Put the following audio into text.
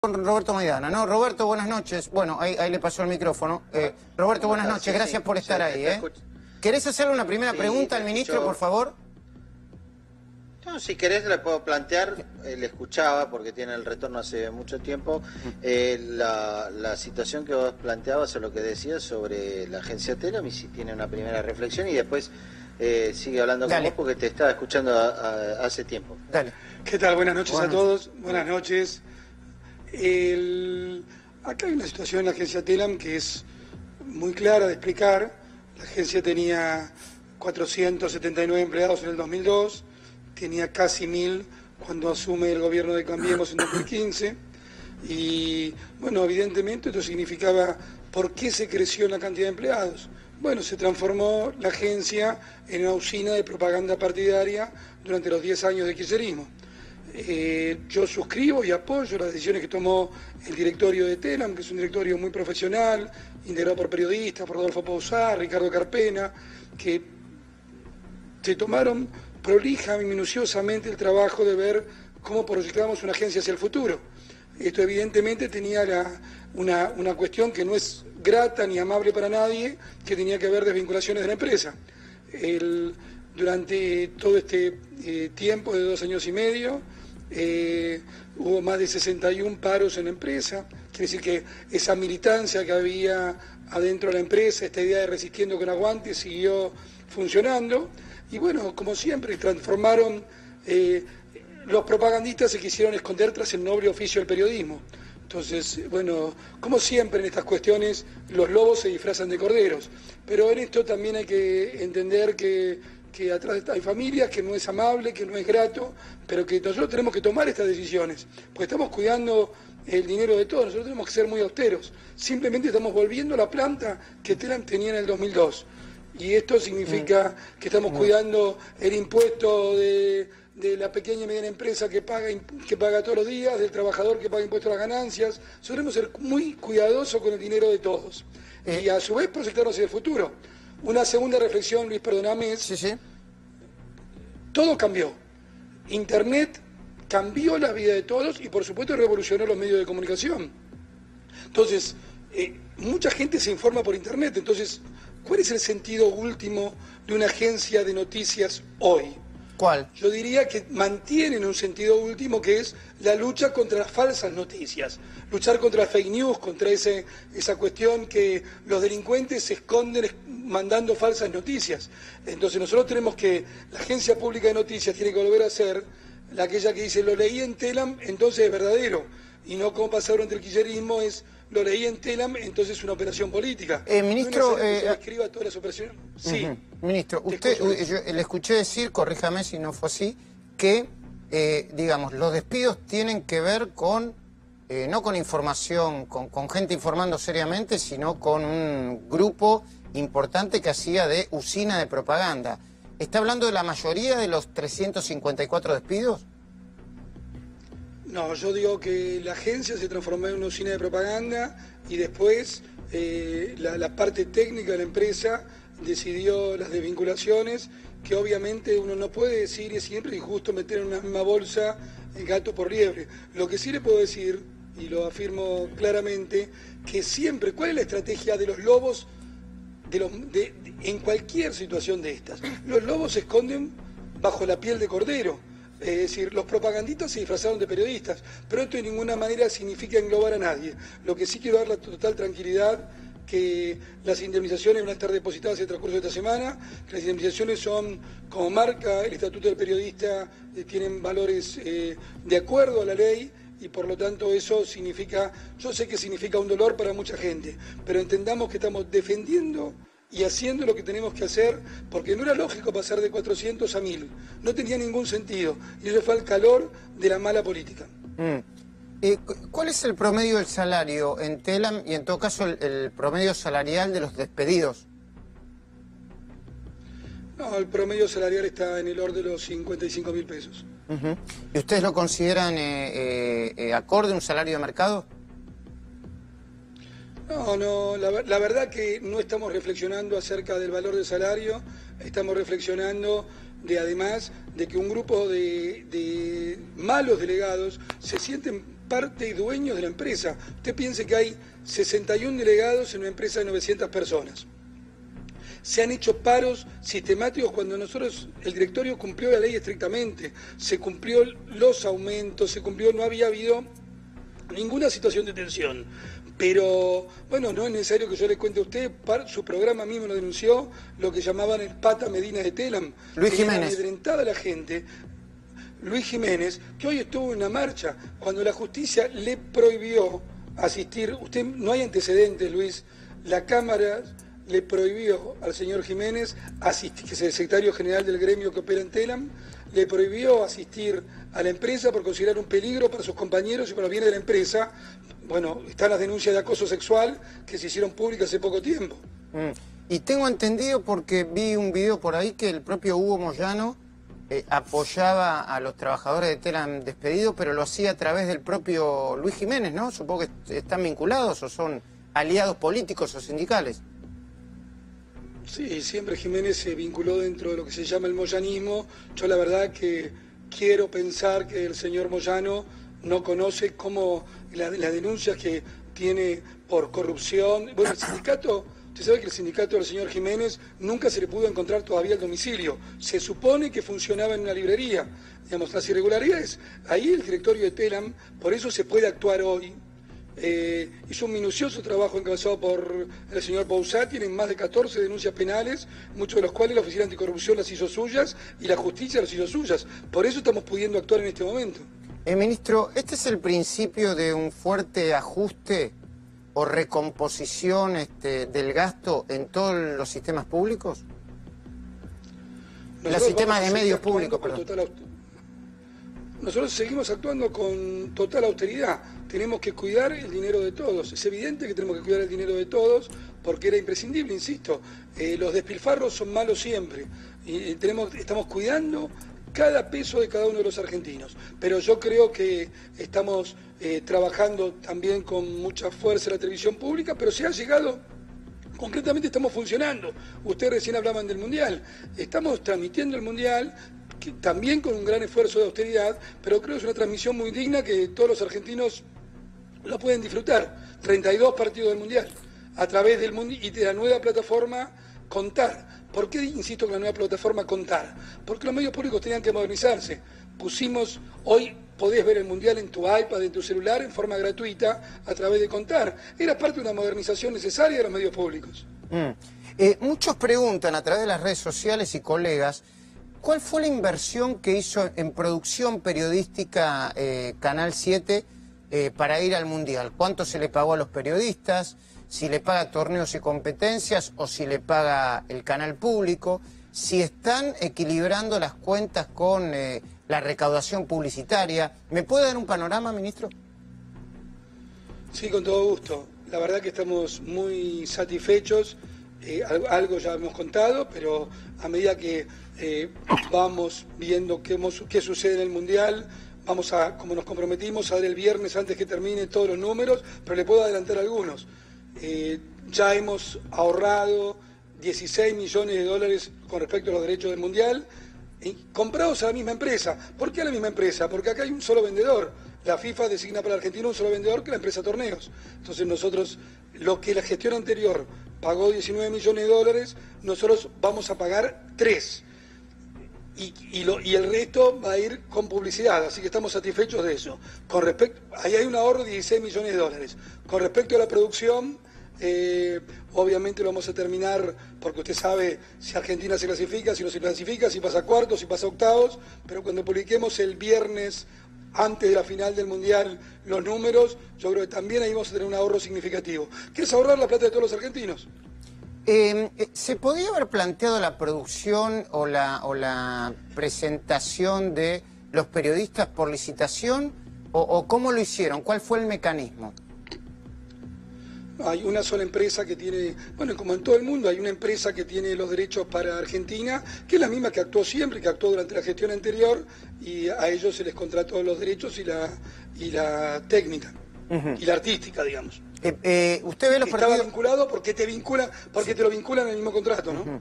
Con Roberto Maidana, ¿no? Roberto, buenas noches. Bueno, ahí le pasó el micrófono. Roberto, buenas noches. Gracias por estar ahí, ¿eh? ¿Querés hacerle una primera pregunta al ministro, por favor? No, si querés le puedo plantear, le escuchaba porque tiene el retorno hace mucho tiempo, la situación que vos planteabas o lo que decías sobre la agencia Telam y si tiene una primera reflexión y después sigue hablando con vos porque te estaba escuchando hace tiempo. Dale. ¿Qué tal? Buenas noches a todos. Buenas noches. Acá hay una situación en la agencia Telam que es muy clara de explicar. La agencia tenía 479 empleados en el 2002, tenía casi 1000 cuando asume el gobierno de Cambiemos en 2015 y bueno, evidentemente esto significaba ¿por qué se creció en la cantidad de empleados? Bueno, se transformó la agencia en una usina de propaganda partidaria durante los 10 años de kirchnerismo. Yo suscribo y apoyo las decisiones que tomó el directorio de Telam, que es un directorio muy profesional, integrado por periodistas, por Rodolfo Pousar, Ricardo Carpena, que se tomaron prolija y minuciosamente el trabajo de ver cómo proyectábamos una agencia hacia el futuro. Esto evidentemente tenía una cuestión que no es grata ni amable para nadie, que tenía que ver desvinculaciones de la empresa. Durante todo este tiempo de 2 años y medio, hubo más de 61 paros en la empresa, quiere decir que esa militancia que había adentro de la empresa, esta idea de resistiendo con aguante, siguió funcionando, y bueno, como siempre, transformaron, los propagandistas se quisieron esconder tras el noble oficio del periodismo. Entonces, bueno, como siempre en estas cuestiones, los lobos se disfrazan de corderos, pero en esto también hay que entender que atrás hay familias, que no es amable, que no es grato, pero que nosotros tenemos que tomar estas decisiones, porque estamos cuidando el dinero de todos, nosotros tenemos que ser muy austeros, simplemente estamos volviendo a la planta que Telam tenía en el 2002, y esto significa que estamos cuidando el impuesto de la pequeña y mediana empresa que paga todos los días, del trabajador que paga impuestos a las ganancias. Nosotros debemos ser muy cuidadosos con el dinero de todos, y a su vez proyectarnos hacia el futuro. Una segunda reflexión, Luis, perdóname, es... Sí. Todo cambió. Internet cambió la vida de todos y por supuesto revolucionó los medios de comunicación. Entonces, mucha gente se informa por Internet. Entonces, ¿cuál es el sentido último de una agencia de noticias hoy? ¿Cuál? Yo diría que mantienen un sentido último que es la lucha contra las falsas noticias, luchar contra las fake news, contra esa cuestión que los delincuentes se esconden mandando falsas noticias. Entonces nosotros tenemos que, la agencia pública de noticias tiene que volver a ser aquella que dice lo leí en Telam, entonces es verdadero, y no como pasó durante el kirchnerismo es lo leí en Telam, entonces es una operación política. Ministro, no se escriba todas las operaciones. Sí. Ministro, yo le escuché decir, corríjame si no fue así, que, digamos, los despidos tienen que ver con, no con información, con gente informando seriamente, sino con un grupo importante que hacía de usina de propaganda. ¿Está hablando de la mayoría de los 354 despidos? No, yo digo que la agencia se transformó en una usina de propaganda y después la parte técnica de la empresa decidió las desvinculaciones, que obviamente uno no puede decir, y es siempre injusto meter en una misma bolsa el gato por liebre. Lo que sí le puedo decir, y lo afirmo claramente, que siempre, ¿cuál es la estrategia de los lobos en cualquier situación de estas? Los lobos se esconden bajo la piel de cordero. Es decir, los propagandistas se disfrazaron de periodistas, pero esto de ninguna manera significa englobar a nadie. Lo que sí quiero dar la total tranquilidad, que las indemnizaciones van a estar depositadas en el transcurso de esta semana, que las indemnizaciones son, como marca el Estatuto del Periodista, tienen valores de acuerdo a la ley, y por lo tanto eso significa, yo sé que significa un dolor para mucha gente, pero entendamos que estamos defendiendo y haciendo lo que tenemos que hacer, porque no era lógico pasar de 400 a 1000, no tenía ningún sentido, y eso fue al calor de la mala política. ¿Cuál es el promedio del salario en Telam y en todo caso el promedio salarial de los despedidos? No, el promedio salarial está en el orden de los 55.000 pesos. ¿Y ustedes lo consideran acorde a un salario de mercado? No, la verdad que no estamos reflexionando acerca del valor del salario, estamos reflexionando además de que un grupo de malos delegados se sienten parte y dueños de la empresa. Usted piense que hay 61 delegados en una empresa de 900 personas. Se han hecho paros sistemáticos cuando nosotros, el directorio cumplió la ley estrictamente, se cumplió los aumentos, se cumplió, no había habido ninguna situación de tensión. Pero, bueno, no es necesario que yo le cuente a usted, su programa mismo lo denunció, lo que llamaban el Pata Medina de Telam. Luis Jiménez. Amedrentada la gente. Luis Jiménez, que hoy estuvo en una marcha, cuando la justicia le prohibió asistir, usted no hay antecedentes, Luis, la Cámara le prohibió al señor Jiménez asistir, que es el secretario general del gremio que opera en Telam, le prohibió asistir a la empresa por considerar un peligro para sus compañeros y para los bienes de la empresa. Bueno, están las denuncias de acoso sexual que se hicieron públicas hace poco tiempo. Y tengo entendido, porque vi un video por ahí, que el propio Hugo Moyano apoyaba a los trabajadores de Telam despedidos, pero lo hacía a través del propio Luis Jiménez, ¿no? Supongo que están vinculados o son aliados políticos o sindicales. Sí, siempre Jiménez se vinculó dentro de lo que se llama el moyanismo. Yo la verdad que quiero pensar que el señor Moyano no conoce cómo las denuncias que tiene por corrupción. Bueno, el sindicato, usted sabe que el sindicato del señor Jiménez nunca se le pudo encontrar todavía el domicilio. Se supone que funcionaba en una librería. Digamos, las irregularidades, ahí el directorio de Telam, por eso se puede actuar hoy. Hizo un minucioso trabajo encabezado por el señor Bouzat, tienen más de 14 denuncias penales, muchos de los cuales la Oficina Anticorrupción las hizo suyas y la justicia las hizo suyas. Por eso estamos pudiendo actuar en este momento. Ministro, ¿este es el principio de un fuerte ajuste o recomposición del gasto en todos los sistemas públicos? Los sistemas de medios públicos, perdón. Nosotros seguimos actuando con total austeridad. Tenemos que cuidar el dinero de todos. Es evidente que tenemos que cuidar el dinero de todos porque era imprescindible, insisto. Los despilfarros son malos siempre. Y estamos cuidando cada peso de cada uno de los argentinos. Pero yo creo que estamos trabajando también con mucha fuerza en la televisión pública, pero se ha llegado, concretamente estamos funcionando. Ustedes recién hablaban del Mundial. Estamos transmitiendo el Mundial, también con un gran esfuerzo de austeridad, pero creo que es una transmisión muy digna que todos los argentinos lo pueden disfrutar. 32 partidos del Mundial, a través del Mundial y de la nueva plataforma Contar. ¿Por qué insisto con la nueva plataforma Contar? Porque los medios públicos tenían que modernizarse. Hoy podés ver el Mundial en tu iPad, en tu celular, en forma gratuita, a través de Contar. Era parte de una modernización necesaria de los medios públicos. Muchos preguntan a través de las redes sociales y colegas, ¿cuál fue la inversión que hizo en producción periodística Canal 7 para ir al Mundial? ¿Cuánto se le pagó a los periodistas? ¿Si le paga torneos y competencias o si le paga el canal público? ¿Si están equilibrando las cuentas con la recaudación publicitaria? ¿Me puede dar un panorama, ministro? Sí, con todo gusto. La verdad que estamos muy satisfechos. Algo ya hemos contado, pero a medida que vamos viendo qué sucede en el Mundial, vamos a, como nos comprometimos, a dar el viernes antes que termine todos los números, pero le puedo adelantar algunos. Ya hemos ahorrado 16 millones de dólares con respecto a los derechos del Mundial, comprados a la misma empresa. ¿Por qué a la misma empresa? Porque acá hay un solo vendedor. La FIFA designa para la Argentina un solo vendedor, que es la empresa Torneos. Entonces nosotros, lo que la gestión anterior pagó 19 millones de dólares, nosotros vamos a pagar 3. Y el resto va a ir con publicidad, así que estamos satisfechos de eso. Ahí hay un ahorro de 16 millones de dólares. Con respecto a la producción, obviamente lo vamos a terminar, porque usted sabe si Argentina se clasifica, si no se clasifica, si pasa cuartos, si pasa octavos, pero cuando publiquemos el viernes, antes de la final del Mundial, los números, yo creo que también ahí vamos a tener un ahorro significativo. ¿Qué es ahorrar la plata de todos los argentinos? ¿Se podía haber planteado la producción o la presentación de los periodistas por licitación? ¿O cómo lo hicieron? ¿Cuál fue el mecanismo? Hay una sola empresa que tiene, bueno, como en todo el mundo, hay una empresa que tiene los derechos para Argentina, que es la misma que actuó siempre, que actuó durante la gestión anterior, y a ellos se les contrató los derechos y la técnica, y la artística, digamos. ¿Usted ve los partidos? Estaba vinculado porque te lo vinculan en el mismo contrato, ¿no?